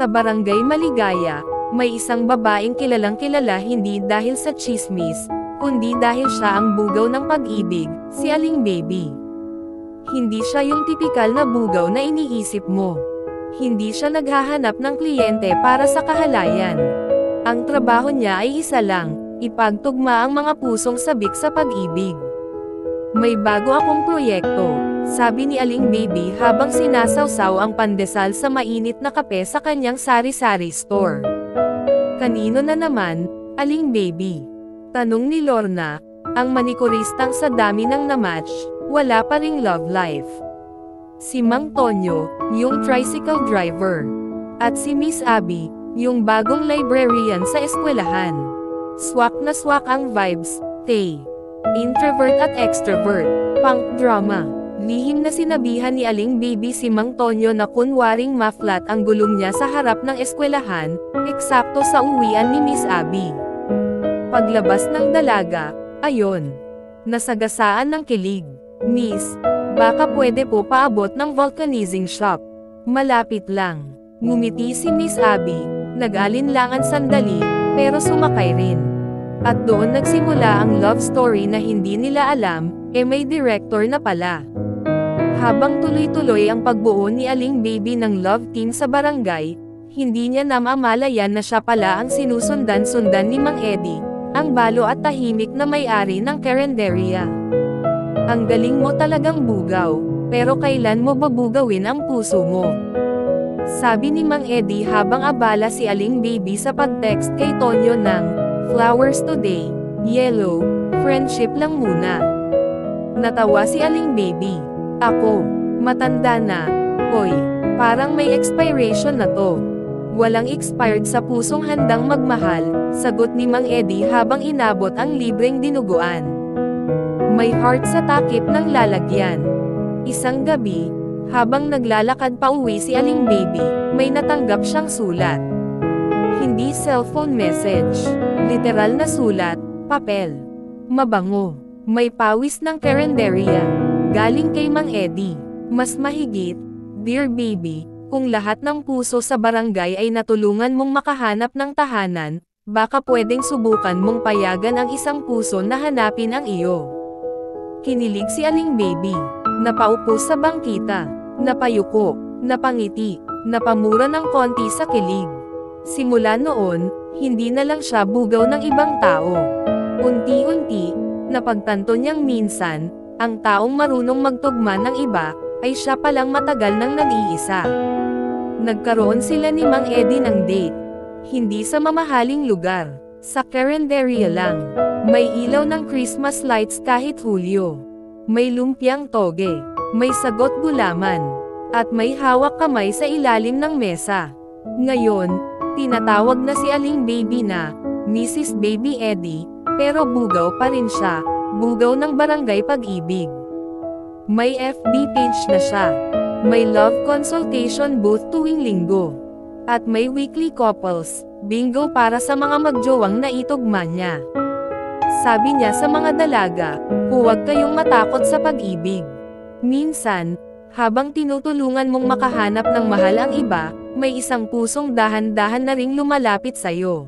Sa Barangay Maligaya, may isang babaeng kilalang kilala hindi dahil sa chismis, kundi dahil siya ang bugaw ng pag-ibig, si Aling Baby. Hindi siya yung tipikal na bugaw na iniisip mo. Hindi siya naghahanap ng kliyente para sa kahalayan. Ang trabaho niya ay isa lang, ipagtugma ang mga pusong sabik sa pag-ibig. May bago akong proyekto, sabi ni Aling Baby habang sinasawsaw ang pandesal sa mainit na kape sa kanyang sari-sari store. Kanino na naman, Aling Baby? Tanong ni Lorna, ang manikuristang sa dami ng namatch, wala pa ring love life. Si Mang Tonyo, yung tricycle driver. At si Miss Abby, yung bagong librarian sa eskwelahan. Swak na swak ang vibes, Tay. Introvert at extrovert, punk drama. Lihim na sinabihan ni Aling Baby si Mang Tonyo na kunwaring ma-flat ang gulong niya sa harap ng eskwelahan, eksakto sa uwian ni Miss Abby. Paglabas ng dalaga, ayon. Nasagasaan ng kilig. Miss, baka pwede po paabot ng vulcanizing shop. Malapit lang. Ngumiti si Miss Abby, nag-alinlangan sandali, pero sumakay rin. At doon nagsimula ang love story na hindi nila alam, may director na pala. Habang tuloy-tuloy ang pagbuo ni Aling Baby ng love team sa barangay, hindi niya namamalayan na siya pala ang sinusundan-sundan ni Mang Eddie, ang balo at tahimik na may-ari ng karenderya. Ang galing mo talagang bugaw, pero kailan mo babugawin ang puso mo? Sabi ni Mang Eddie habang abala si Aling Baby sa pag-text kay Tonyo ng, "Flowers today, yellow, friendship lang muna." Natawa si Aling Baby. "Ako, matanda na. Hoy, parang may expiration na to." "Walang expired sa pusong handang magmahal," sagot ni Mang Eddie habang inabot ang libreng dinuguan. May heart sa takip ng lalagyan. Isang gabi, habang naglalakad pa uwi si Aling Baby, may natanggap siyang sulat. Hindi cellphone message. Literal na sulat, papel. Mabango. May pawis ng karenderya. Galing kay Mang Eddie. Mas mahigit, "Dear Baby, kung lahat ng puso sa barangay ay natulungan mong makahanap ng tahanan, baka pwedeng subukan mong payagan ang isang puso na hanapin ang iyo." Kinilig si Aling Baby. Napaupo sa bangkita. Napayuko. Napangiti. Napamura ng konti sa kilig. Simula noon, hindi na lang siya bugaw ng ibang tao. Unti-unti, napagtanto niyang minsan, ang taong marunong magtugma ng iba, ay siya palang matagal nang nag-iisa. Nagkaroon sila ni Mang Eddie ng date. Hindi sa mamahaling lugar. Sa karenderya lang. May ilaw ng Christmas lights kahit Hulyo. May lumpiang toge. May sagot gulaman. At may hawak kamay sa ilalim ng mesa. Ngayon, tinatawag na si Aling Baby na Mrs. Baby Eddie, pero bugaw pa rin siya, bugaw ng Barangay Pag-ibig. May FB page na siya. May love consultation booth tuwing linggo. At may weekly couples bingo para sa mga magjowang naitugma niya. Sabi niya sa mga dalaga, huwag kayong matakot sa pag-ibig. Minsan, habang tinutulungan mong makahanap ng mahal ang iba, may isang pusong dahan-dahan na ring lumalapit sa'yo.